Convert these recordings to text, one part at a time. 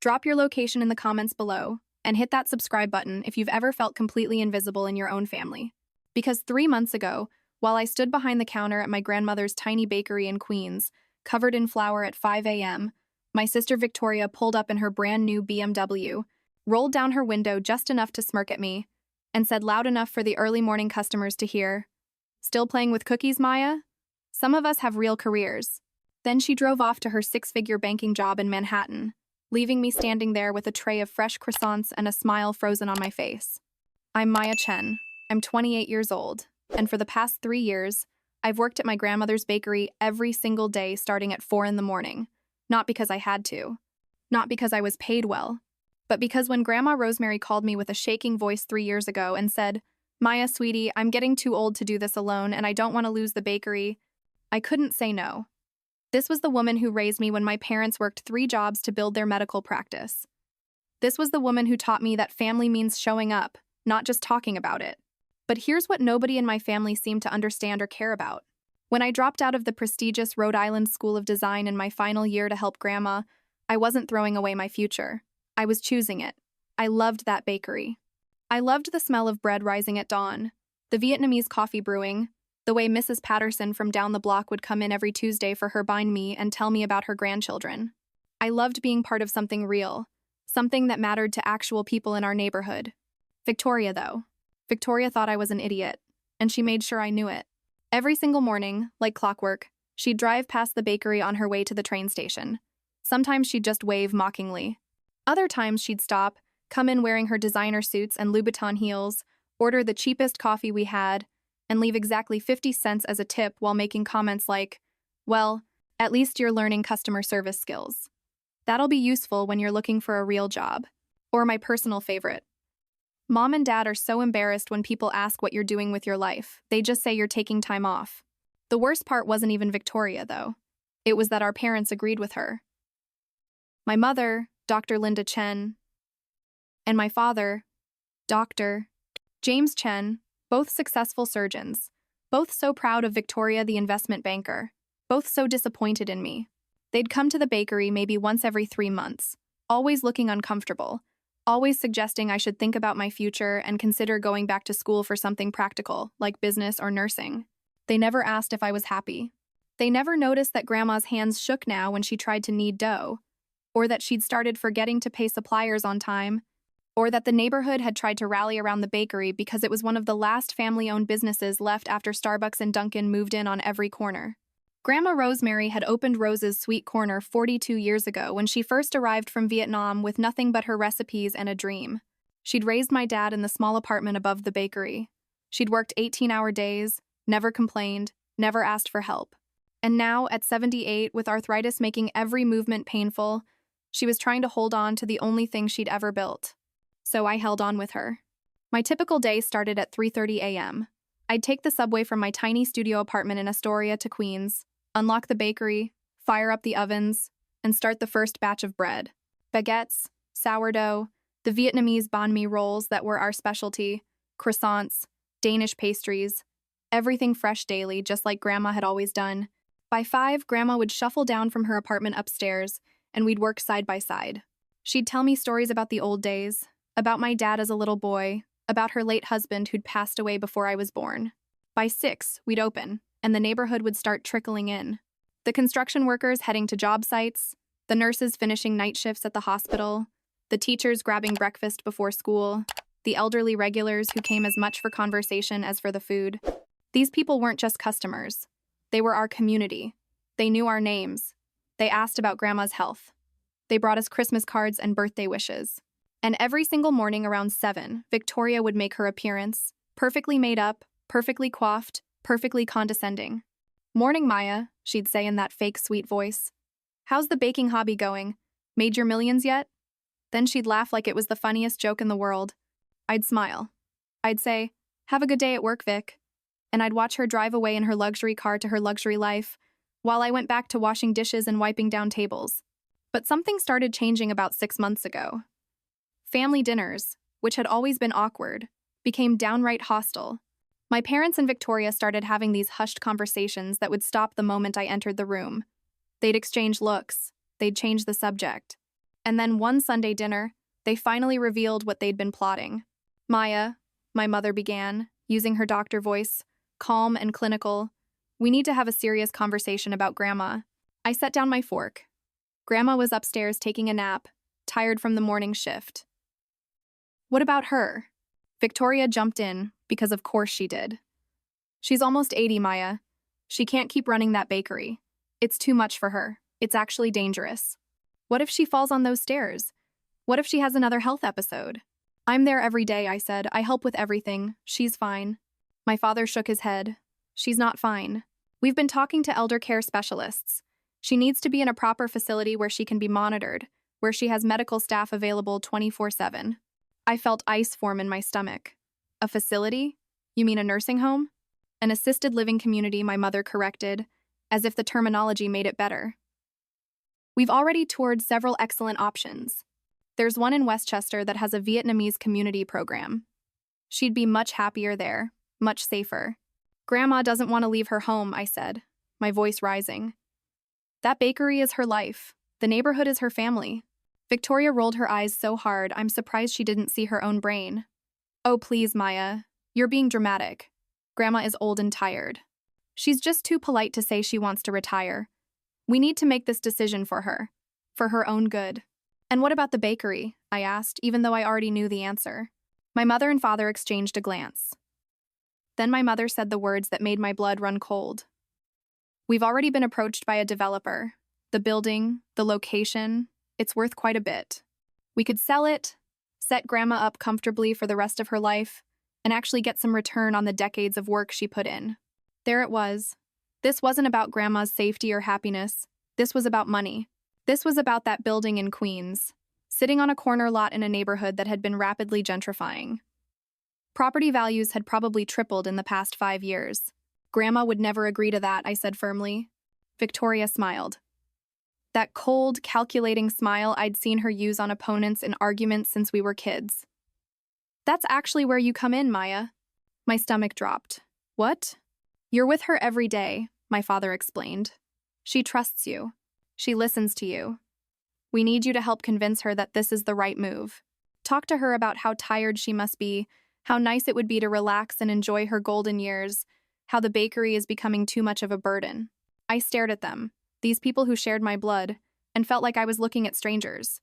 Drop your location in the comments below and hit that subscribe button if you've ever felt completely invisible in your own family. Because 3 months ago, while I stood behind the counter at my grandmother's tiny bakery in Queens, covered in flour at 5 a.m., my sister Victoria pulled up in her brand new BMW, rolled down her window just enough to smirk at me, and said loud enough for the early morning customers to hear, "Still playing with cookies, Maya? Some of us have real careers." Then she drove off to her 6-figure banking job in Manhattan, leaving me standing there with a tray of fresh croissants and a smile frozen on my face. I'm Maya Chen. I'm 28 years old, and for the past 3 years, I've worked at my grandmother's bakery every single day starting at 4 in the morning. Not because I had to. Not because I was paid well. But because when Grandma Rosemary called me with a shaking voice 3 years ago and said, "Maya, sweetie, I'm getting too old to do this alone and I don't want to lose the bakery," I couldn't say no. This was the woman who raised me when my parents worked 3 jobs to build their medical practice. This was the woman who taught me that family means showing up, not just talking about it. But here's what nobody in my family seemed to understand or care about. When I dropped out of the prestigious Rhode Island School of Design in my final year to help Grandma, I wasn't throwing away my future. I was choosing it. I loved that bakery. I loved the smell of bread rising at dawn, the Vietnamese coffee brewing, the way Mrs. Patterson from down the block would come in every Tuesday for her banh mi and tell me about her grandchildren. I loved being part of something real, something that mattered to actual people in our neighborhood. Victoria, though. Victoria thought I was an idiot, and she made sure I knew it. Every single morning, like clockwork, she'd drive past the bakery on her way to the train station. Sometimes she'd just wave mockingly. Other times she'd stop, come in wearing her designer suits and Louboutin heels, order the cheapest coffee we had, and leave exactly 50 cents as a tip while making comments like, "Well, at least you're learning customer service skills. That'll be useful when you're looking for a real job." Or my personal favorite. "Mom and Dad are so embarrassed when people ask what you're doing with your life. They just say you're taking time off." The worst part wasn't even Victoria, though. It was that our parents agreed with her. My mother, Dr. Linda Chen, and my father, Dr. James Chen, both successful surgeons, both so proud of Victoria the investment banker, both so disappointed in me. They'd come to the bakery maybe once every 3 months, always looking uncomfortable, always suggesting I should think about my future and consider going back to school for something practical, like business or nursing. They never asked if I was happy. They never noticed that Grandma's hands shook now when she tried to knead dough, or that she'd started forgetting to pay suppliers on time, or that the neighborhood had tried to rally around the bakery because it was one of the last family-owned businesses left after Starbucks and Dunkin' moved in on every corner. Grandma Rosemary had opened Rose's Sweet Corner 42 years ago when she first arrived from Vietnam with nothing but her recipes and a dream. She'd raised my dad in the small apartment above the bakery. She'd worked 18-hour days, never complained, never asked for help. And now, at 78, with arthritis making every movement painful, she was trying to hold on to the only thing she'd ever built. So I held on with her. My typical day started at 3:30 a.m. I'd take the subway from my tiny studio apartment in Astoria to Queens, unlock the bakery, fire up the ovens, and start the first batch of bread. Baguettes, sourdough, the Vietnamese banh mi rolls that were our specialty, croissants, Danish pastries, everything fresh daily, just like Grandma had always done. By 5, Grandma would shuffle down from her apartment upstairs, and we'd work side by side. She'd tell me stories about the old days, about my dad as a little boy, about her late husband who'd passed away before I was born. By 6, we'd open, and the neighborhood would start trickling in. The construction workers heading to job sites, the nurses finishing night shifts at the hospital, the teachers grabbing breakfast before school, the elderly regulars who came as much for conversation as for the food. These people weren't just customers. They were our community. They knew our names. They asked about Grandma's health. They brought us Christmas cards and birthday wishes. And every single morning around 7, Victoria would make her appearance, perfectly made up, perfectly coiffed, perfectly condescending. "Morning, Maya," she'd say in that fake sweet voice. "How's the baking hobby going? Made your millions yet?" Then she'd laugh like it was the funniest joke in the world. I'd smile. I'd say, "Have a good day at work, Vic." And I'd watch her drive away in her luxury car to her luxury life, while I went back to washing dishes and wiping down tables. But something started changing about 6 months ago. Family dinners, which had always been awkward, became downright hostile. My parents and Victoria started having these hushed conversations that would stop the moment I entered the room. They'd exchange looks. They'd change the subject. And then one Sunday dinner, they finally revealed what they'd been plotting. Maya, my mother began, using her doctor voice, calm and clinical. We need to have a serious conversation about Grandma. I set down my fork. Grandma was upstairs taking a nap, tired from the morning shift. What about her? Victoria jumped in, because of course she did. She's almost 80, Maya. She can't keep running that bakery. It's too much for her. It's actually dangerous. What if she falls on those stairs? What if she has another health episode? I'm there every day, I said. I help with everything. She's fine. My father shook his head. She's not fine. We've been talking to elder care specialists. She needs to be in a proper facility where she can be monitored, where she has medical staff available 24/7. I felt ice form in my stomach. A facility? You mean a nursing home? An assisted living community, my mother corrected, as if the terminology made it better. We've already toured several excellent options. There's one in Westchester that has a Vietnamese community program. She'd be much happier there, much safer. Grandma doesn't want to leave her home, I said, my voice rising. That bakery is her life. The neighborhood is her family. Victoria rolled her eyes so hard, I'm surprised she didn't see her own brain. Oh, please, Maya. You're being dramatic. Grandma is old and tired. She's just too polite to say she wants to retire. We need to make this decision for her own good. And what about the bakery? I asked, even though I already knew the answer. My mother and father exchanged a glance. Then my mother said the words that made my blood run cold. We've already been approached by a developer. The building, the location, it's worth quite a bit. We could sell it, set Grandma up comfortably for the rest of her life, and actually get some return on the decades of work she put in. There it was. This wasn't about Grandma's safety or happiness. This was about money. This was about that building in Queens, sitting on a corner lot in a neighborhood that had been rapidly gentrifying. Property values had probably tripled in the past 5 years. Grandma would never agree to that, I said firmly. Victoria smiled. That cold, calculating smile I'd seen her use on opponents in arguments since we were kids. That's actually where you come in, Maya. My stomach dropped. What? You're with her every day, my father explained. She trusts you. She listens to you. We need you to help convince her that this is the right move. Talk to her about how tired she must be, how nice it would be to relax and enjoy her golden years, how the bakery is becoming too much of a burden. I stared at them, these people who shared my blood, and felt like I was looking at strangers.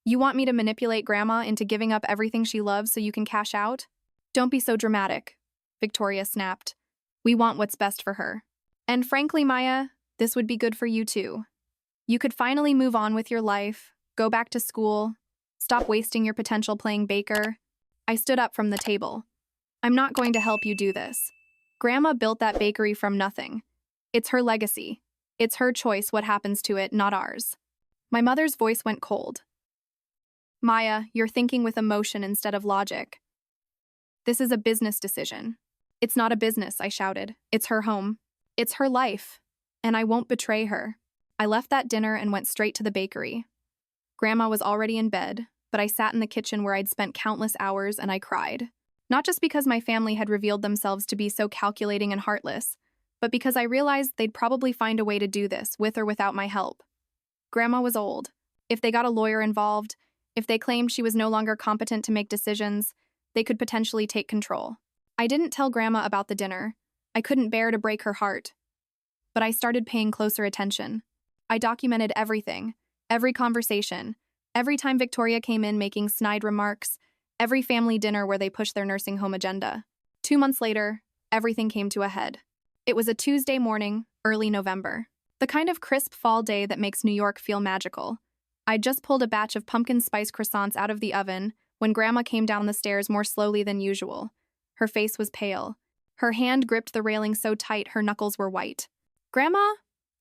You want me to manipulate Grandma into giving up everything she loves so you can cash out? Don't be so dramatic, Victoria snapped. We want what's best for her. And frankly, Maya, this would be good for you too. You could finally move on with your life, go back to school, stop wasting your potential playing baker. I stood up from the table. I'm not going to help you do this. Grandma built that bakery from nothing. It's her legacy. It's her choice what happens to it, not ours. My mother's voice went cold. Maya, you're thinking with emotion instead of logic. This is a business decision. It's not a business, I shouted. It's her home. It's her life. And I won't betray her. I left that dinner and went straight to the bakery. Grandma was already in bed, but I sat in the kitchen where I'd spent countless hours and I cried. Not just because my family had revealed themselves to be so calculating and heartless, but because I realized they'd probably find a way to do this, with or without my help. Grandma was old. If they got a lawyer involved, if they claimed she was no longer competent to make decisions, they could potentially take control. I didn't tell Grandma about the dinner. I couldn't bear to break her heart. But I started paying closer attention. I documented everything, every conversation, every time Victoria came in making snide remarks, every family dinner where they pushed their nursing home agenda. 2 months later, everything came to a head. It was a Tuesday morning, early November. The kind of crisp fall day that makes New York feel magical. I'd just pulled a batch of pumpkin spice croissants out of the oven when Grandma came down the stairs more slowly than usual. Her face was pale. Her hand gripped the railing so tight her knuckles were white. Grandma?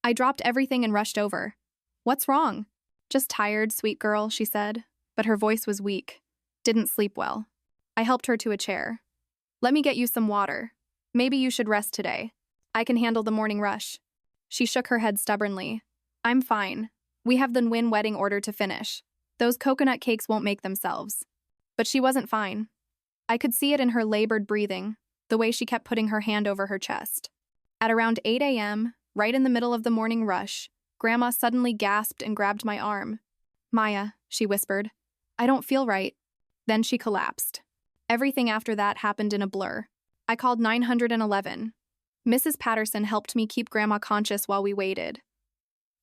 I dropped everything and rushed over. What's wrong? Just tired, sweet girl, she said, but her voice was weak. Didn't sleep well. I helped her to a chair. Let me get you some water. Maybe you should rest today. I can handle the morning rush. She shook her head stubbornly. I'm fine. We have the Nguyen wedding order to finish. Those coconut cakes won't make themselves. But she wasn't fine. I could see it in her labored breathing, the way she kept putting her hand over her chest. At around 8 a.m., right in the middle of the morning rush, Grandma suddenly gasped and grabbed my arm. Maya, she whispered. I don't feel right. Then she collapsed. Everything after that happened in a blur. I called 911. Mrs. Patterson helped me keep Grandma conscious while we waited.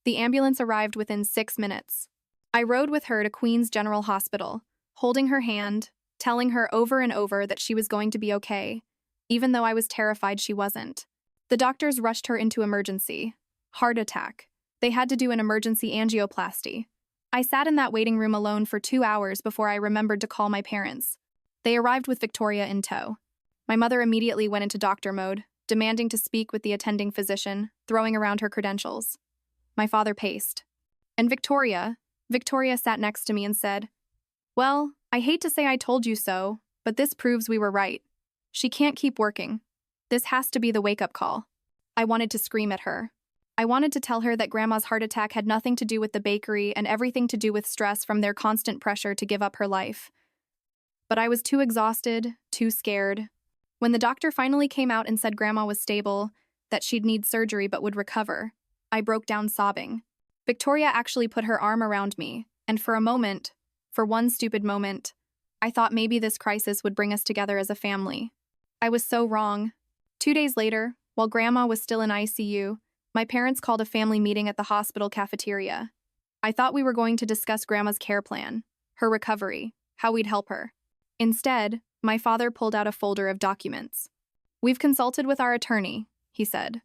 The ambulance arrived within 6 minutes. I rode with her to Queens General Hospital, holding her hand, telling her over and over that she was going to be okay, even though I was terrified she wasn't. The doctors rushed her into emergency. Heart attack. They had to do an emergency angioplasty. I sat in that waiting room alone for 2 hours before I remembered to call my parents. They arrived with Victoria in tow. My mother immediately went into doctor mode, demanding to speak with the attending physician, throwing around her credentials. My father paced. And Victoria sat next to me and said, Well, I hate to say I told you so, but this proves we were right. She can't keep working. This has to be the wake-up call. I wanted to scream at her. I wanted to tell her that Grandma's heart attack had nothing to do with the bakery and everything to do with stress from their constant pressure to give up her life. But I was too exhausted, too scared. When the doctor finally came out and said Grandma was stable, that she'd need surgery but would recover, I broke down sobbing. Victoria actually put her arm around me, and for one stupid moment, I thought maybe this crisis would bring us together as a family. I was so wrong. 2 days later, while Grandma was still in ICU, my parents called a family meeting at the hospital cafeteria. I thought we were going to discuss Grandma's care plan, her recovery, how we'd help her. Instead, my father pulled out a folder of documents. We've consulted with our attorney, he said.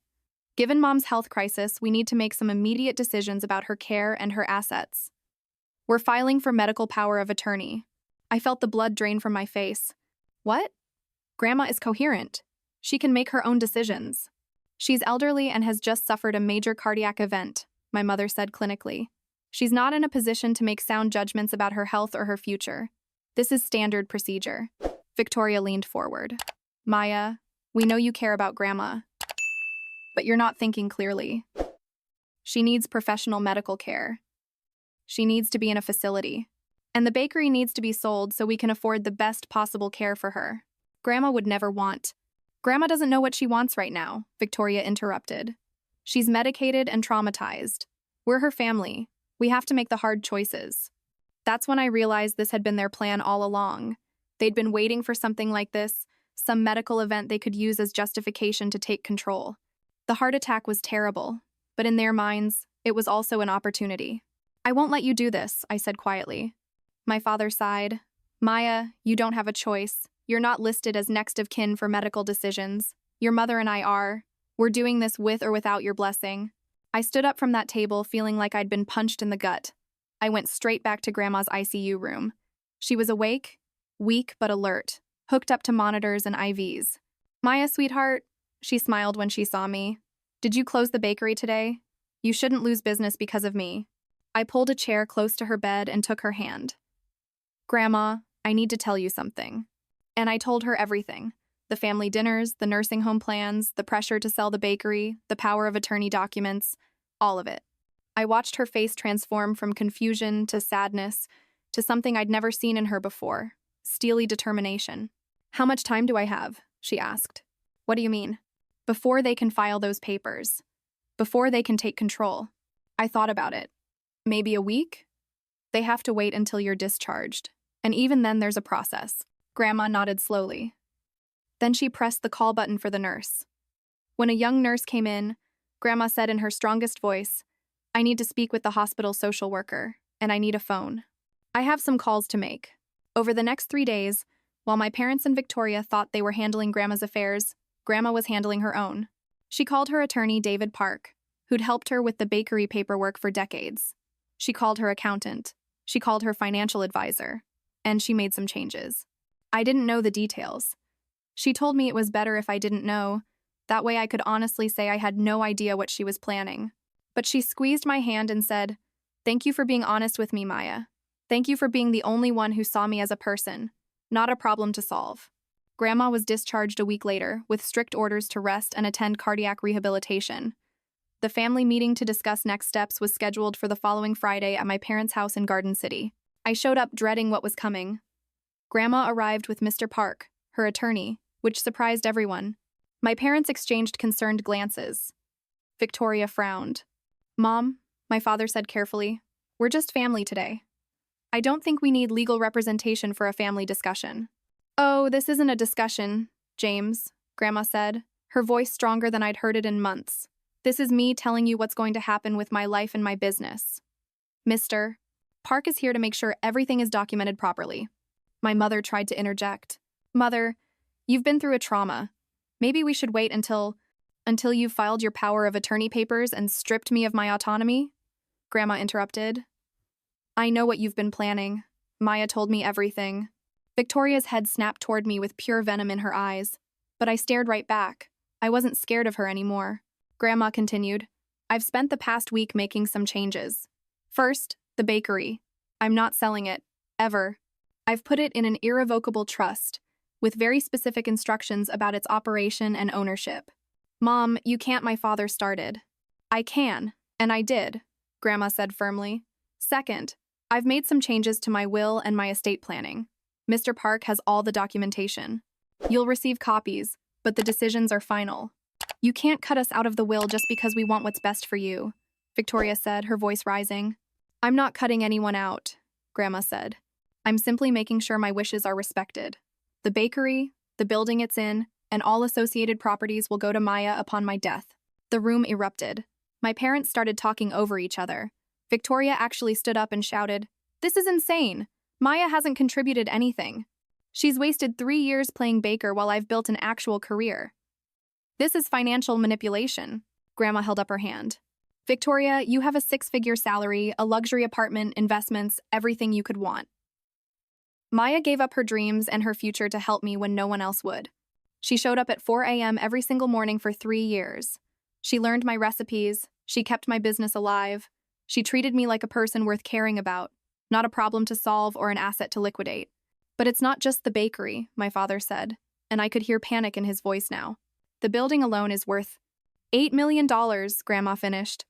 Given Mom's health crisis, we need to make some immediate decisions about her care and her assets. We're filing for medical power of attorney. I felt the blood drain from my face. What? Grandma is coherent. She can make her own decisions. She's elderly and has just suffered a major cardiac event, my mother said clinically. She's not in a position to make sound judgments about her health or her future. This is standard procedure. Victoria leaned forward. Maya, we know you care about Grandma, but you're not thinking clearly. She needs professional medical care. She needs to be in a facility. And the bakery needs to be sold so we can afford the best possible care for her. Grandma would never want. Grandma doesn't know what she wants right now, Victoria interrupted. She's medicated and traumatized. We're her family. We have to make the hard choices. That's when I realized this had been their plan all along. They'd been waiting for something like this, some medical event they could use as justification to take control. The heart attack was terrible, but in their minds, it was also an opportunity. I won't let you do this, I said quietly. My father sighed. Maya, you don't have a choice. You're not listed as next of kin for medical decisions. Your mother and I are. We're doing this with or without your blessing. I stood up from that table feeling like I'd been punched in the gut. I went straight back to Grandma's ICU room. She was awake, weak but alert, hooked up to monitors and IVs. Maya, sweetheart, she smiled when she saw me. Did you close the bakery today? You shouldn't lose business because of me. I pulled a chair close to her bed and took her hand. Grandma, I need to tell you something. And I told her everything. The family dinners, the nursing home plans, the pressure to sell the bakery, the power of attorney documents, all of it. I watched her face transform from confusion to sadness to something I'd never seen in her before, steely determination. How much time do I have? She asked. What do you mean? Before they can file those papers. Before they can take control. I thought about it. Maybe a week? They have to wait until you're discharged. And even then there's a process. Grandma nodded slowly. Then she pressed the call button for the nurse. When a young nurse came in, Grandma said in her strongest voice, I need to speak with the hospital social worker, and I need a phone. I have some calls to make. Over the next 3 days, while my parents and Victoria thought they were handling Grandma's affairs, Grandma was handling her own. She called her attorney, David Park, who'd helped her with the bakery paperwork for decades. She called her accountant. She called her financial advisor. And she made some changes. I didn't know the details. She told me it was better if I didn't know. That way I could honestly say I had no idea what she was planning. But she squeezed my hand and said, Thank you for being honest with me, Maya. Thank you for being the only one who saw me as a person, not a problem to solve. Grandma was discharged a week later with strict orders to rest and attend cardiac rehabilitation. The family meeting to discuss next steps was scheduled for the following Friday at my parents' house in Garden City. I showed up dreading what was coming. Grandma arrived with Mr. Park, her attorney, which surprised everyone. My parents exchanged concerned glances. Victoria frowned. Mom, my father said carefully, we're just family today. I don't think we need legal representation for a family discussion. Oh, this isn't a discussion, James, Grandma said, her voice stronger than I'd heard it in months. This is me telling you what's going to happen with my life and my business. Mr. Park is here to make sure everything is documented properly. My mother tried to interject. Mother, you've been through a trauma. Maybe we should wait until you've filed your power of attorney papers and stripped me of my autonomy? Grandma interrupted. I know what you've been planning. Maya told me everything. Victoria's head snapped toward me with pure venom in her eyes, but I stared right back. I wasn't scared of her anymore. Grandma continued, I've spent the past week making some changes. First, the bakery. I'm not selling it, ever. I've put it in an irrevocable trust, with very specific instructions about its operation and ownership. Mom, you can't. My father started. I can, and I did, Grandma said firmly. Second, I've made some changes to my will and my estate planning. Mr. Park has all the documentation. You'll receive copies, but the decisions are final. You can't cut us out of the will just because we want what's best for you, Victoria said, her voice rising. I'm not cutting anyone out, Grandma said. I'm simply making sure my wishes are respected. The bakery, the building it's in, and all associated properties will go to Maya upon my death. The room erupted. My parents started talking over each other. Victoria actually stood up and shouted, This is insane! Maya hasn't contributed anything. She's wasted 3 years playing baker while I've built an actual career. This is financial manipulation. Grandma held up her hand. Victoria, you have a 6-figure salary, a luxury apartment, investments, everything you could want. Maya gave up her dreams and her future to help me when no one else would. She showed up at 4 a.m. every single morning for 3 years. She learned my recipes. She kept my business alive. She treated me like a person worth caring about, not a problem to solve or an asset to liquidate. But it's not just the bakery, my father said, and I could hear panic in his voice now. The building alone is worth $8 million, Grandma finished.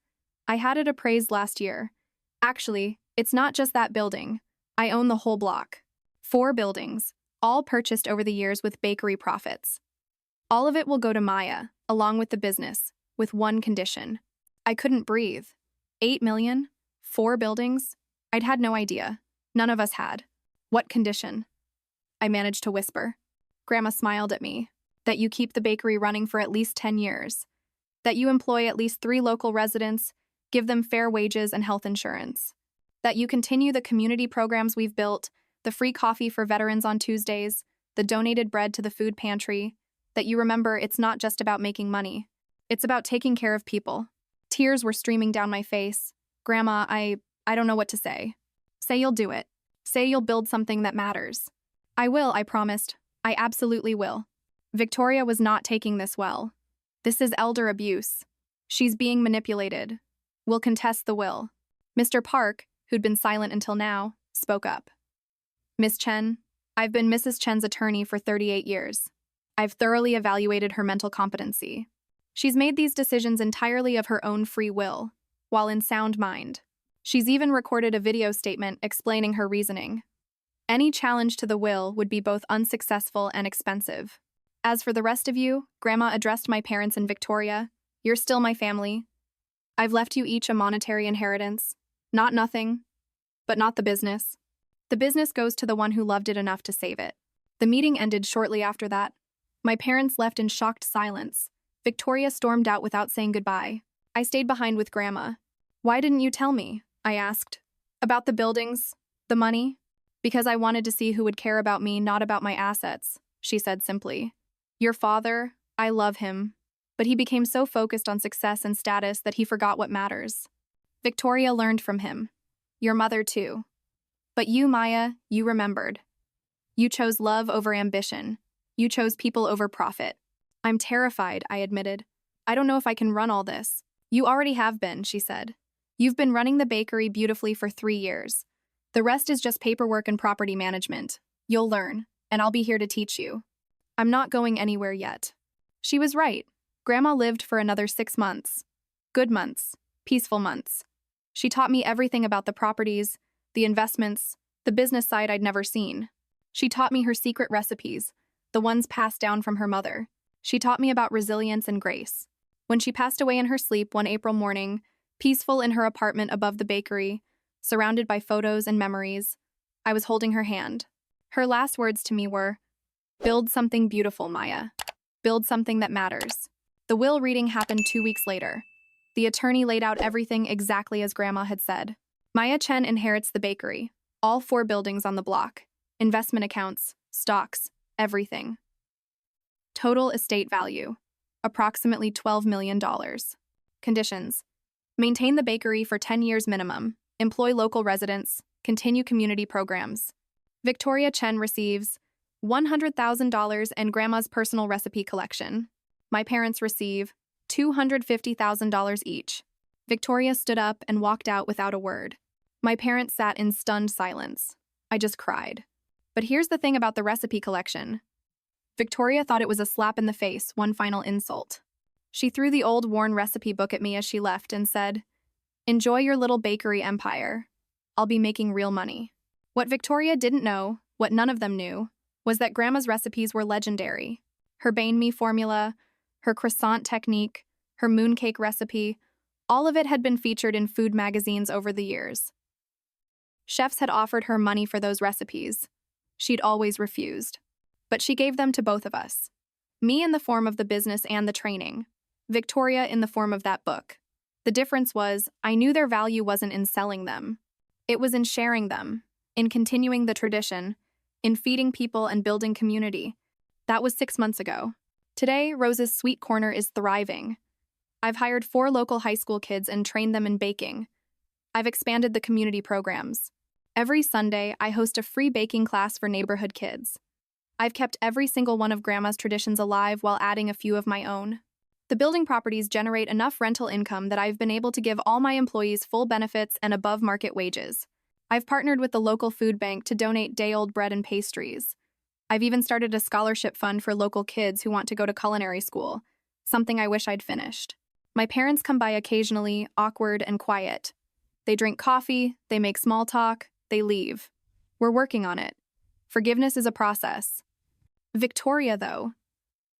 I had it appraised last year. Actually, it's not just that building. I own the whole block. 4 buildings, all purchased over the years with bakery profits. All of it will go to Maya, along with the business, with one condition. I couldn't breathe. 8 million? 4 buildings? I'd had no idea. None of us had. What condition? I managed to whisper. Grandma smiled at me. That you keep the bakery running for at least 10 years. That you employ at least 3 local residents, give them fair wages and health insurance. That you continue the community programs we've built, the free coffee for veterans on Tuesdays, the donated bread to the food pantry. That you remember it's not just about making money. It's about taking care of people. Tears were streaming down my face. Grandma, I don't know what to say. Say you'll do it. Say you'll build something that matters. I will, I promised. I absolutely will. Victoria was not taking this well. This is elder abuse. She's being manipulated. We'll contest the will. Mr. Park, who'd been silent until now, spoke up. Miss Chen, I've been Mrs. Chen's attorney for 38 years. I've thoroughly evaluated her mental competency. She's made these decisions entirely of her own free will, while in sound mind. She's even recorded a video statement explaining her reasoning. Any challenge to the will would be both unsuccessful and expensive. As for the rest of you, Grandma addressed my parents and Victoria, you're still my family. I've left you each a monetary inheritance. Not nothing, but not the business. The business goes to the one who loved it enough to save it. The meeting ended shortly after that. My parents left in shocked silence. Victoria stormed out without saying goodbye. I stayed behind with Grandma. Why didn't you tell me? I asked. About the buildings? The money? Because I wanted to see who would care about me, not about my assets, she said simply. Your father, I love him. But he became so focused on success and status that he forgot what matters. Victoria learned from him. Your mother too. But you, Maya, you remembered. You chose love over ambition. You chose people over profit. I'm terrified, I admitted. I don't know if I can run all this. You already have been, she said. You've been running the bakery beautifully for 3 years. The rest is just paperwork and property management. You'll learn, and I'll be here to teach you. I'm not going anywhere yet. She was right. Grandma lived for another 6 months. Good months. Peaceful months. She taught me everything about the properties, the investments, the business side I'd never seen. She taught me her secret recipes, the ones passed down from her mother. She taught me about resilience and grace. When she passed away in her sleep one April morning, peaceful in her apartment above the bakery, surrounded by photos and memories, I was holding her hand. Her last words to me were, "Build something beautiful, Maya. Build something that matters." The will reading happened 2 weeks later. The attorney laid out everything exactly as Grandma had said. Maya Chen inherits the bakery, all 4 buildings on the block, investment accounts, stocks, everything. Total estate value, approximately $12 million. Conditions: maintain the bakery for 10 years minimum, employ local residents, continue community programs. Victoria Chen receives $100,000 and Grandma's personal recipe collection. My parents receive $250,000 each. Victoria stood up and walked out without a word. My parents sat in stunned silence. I just cried. But here's the thing about the recipe collection. Victoria thought it was a slap in the face, one final insult. She threw the old worn recipe book at me as she left and said, "Enjoy your little bakery empire. I'll be making real money." What Victoria didn't know, what none of them knew, was that Grandma's recipes were legendary. Her banh mi formula, her croissant technique, her mooncake recipe, all of it had been featured in food magazines over the years. Chefs had offered her money for those recipes. She'd always refused. But she gave them to both of us. Me in the form of the business and the training. Victoria in the form of that book. The difference was, I knew their value wasn't in selling them. It was in sharing them, in continuing the tradition, in feeding people and building community. That was 6 months ago. Today, Rose's Sweet Corner is thriving. I've hired 4 local high school kids and trained them in baking. I've expanded the community programs. Every Sunday, I host a free baking class for neighborhood kids. I've kept every single one of Grandma's traditions alive while adding a few of my own. The building properties generate enough rental income that I've been able to give all my employees full benefits and above-market wages. I've partnered with the local food bank to donate day-old bread and pastries. I've even started a scholarship fund for local kids who want to go to culinary school, something I wish I'd finished. My parents come by occasionally, awkward and quiet. They drink coffee, they make small talk, they leave. We're working on it. Forgiveness is a process. Victoria, though.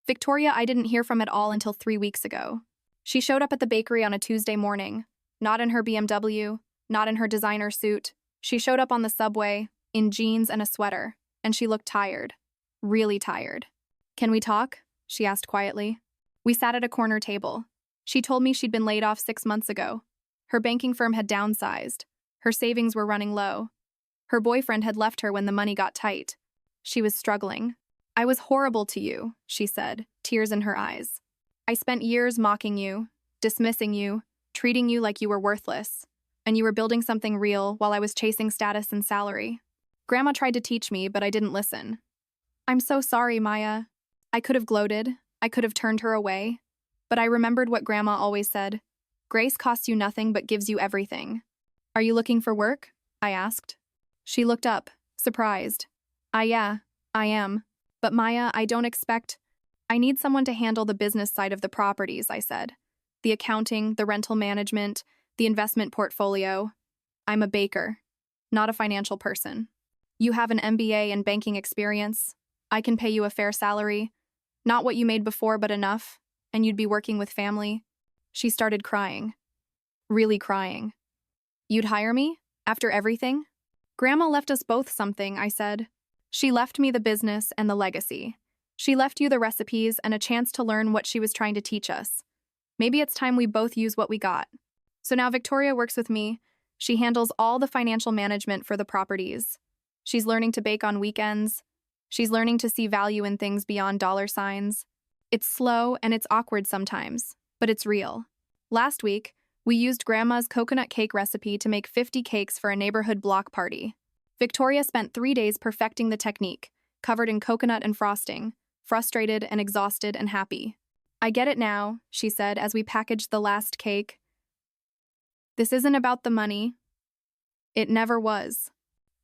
Victoria I didn't hear from at all until 3 weeks ago. She showed up at the bakery on a Tuesday morning, not in her BMW, not in her designer suit. She showed up on the subway, in jeans and a sweater, and she looked tired. Really tired. "Can we talk?" she asked quietly. We sat at a corner table. She told me she'd been laid off 6 months ago. Her banking firm had downsized. Her savings were running low. Her boyfriend had left her when the money got tight. She was struggling. "I was horrible to you," she said, tears in her eyes. "I spent years mocking you, dismissing you, treating you like you were worthless, and you were building something real while I was chasing status and salary. Grandma tried to teach me, but I didn't listen. I'm so sorry, Maya." I could have gloated. I could have turned her away. But I remembered what Grandma always said. Grace costs you nothing but gives you everything. "Are you looking for work?" I asked. She looked up, surprised. Yeah, I am. But Maya, I need someone to handle the business side of the properties," I said. "The accounting, the rental management, the investment portfolio. I'm a baker, not a financial person. You have an MBA and banking experience. I can pay you a fair salary. Not what you made before, but enough, and you'd be working with family." She started crying. Really crying. "You'd hire me? After everything?" "Grandma left us both something," I said. "She left me the business and the legacy. She left you the recipes and a chance to learn what she was trying to teach us. Maybe it's time we both use what we got." So now Victoria works with me. She handles all the financial management for the properties. She's learning to bake on weekends. She's learning to see value in things beyond dollar signs. It's slow and it's awkward sometimes, but it's real. Last week, we used Grandma's coconut cake recipe to make 50 cakes for a neighborhood block party. Victoria spent 3 days perfecting the technique, covered in coconut and frosting, frustrated and exhausted and happy. "I get it now," she said as we packaged the last cake. "This isn't about the money." It never was.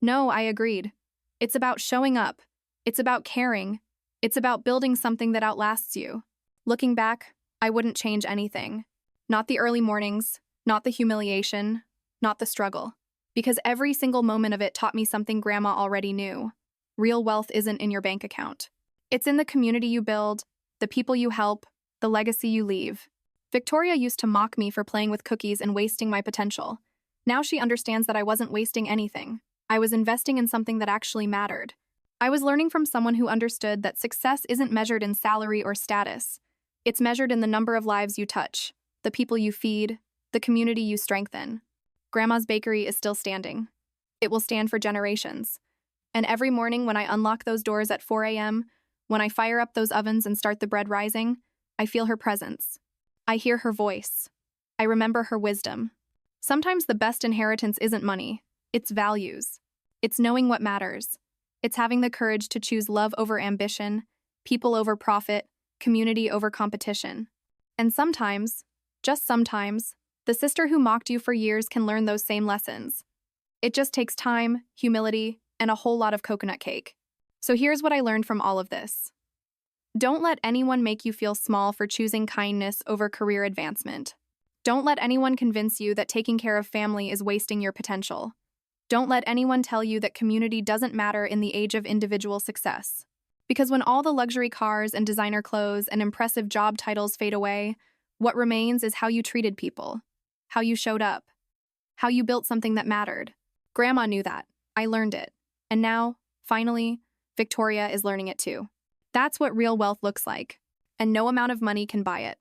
No, I agreed. It's about showing up. It's about caring. It's about building something that outlasts you. Looking back, I wouldn't change anything. Not the early mornings, not the humiliation, not the struggle. Because every single moment of it taught me something Grandma already knew. Real wealth isn't in your bank account. It's in the community you build, the people you help, the legacy you leave. Victoria used to mock me for playing with cookies and wasting my potential. Now she understands that I wasn't wasting anything. I was investing in something that actually mattered. I was learning from someone who understood that success isn't measured in salary or status. It's measured in the number of lives you touch, the people you feed, the community you strengthen. Grandma's bakery is still standing. It will stand for generations. And every morning when I unlock those doors at 4 a.m., when I fire up those ovens and start the bread rising, I feel her presence. I hear her voice. I remember her wisdom. Sometimes the best inheritance isn't money, it's values. It's knowing what matters. It's having the courage to choose love over ambition, people over profit, community over competition. And sometimes, just sometimes, the sister who mocked you for years can learn those same lessons. It just takes time, humility, and a whole lot of coconut cake. So here's what I learned from all of this. Don't let anyone make you feel small for choosing kindness over career advancement. Don't let anyone convince you that taking care of family is wasting your potential. Don't let anyone tell you that community doesn't matter in the age of individual success. Because when all the luxury cars and designer clothes and impressive job titles fade away, what remains is how you treated people, how you showed up, how you built something that mattered. Grandma knew that. I learned it. And now, finally, Victoria is learning it too. That's what real wealth looks like, and no amount of money can buy it.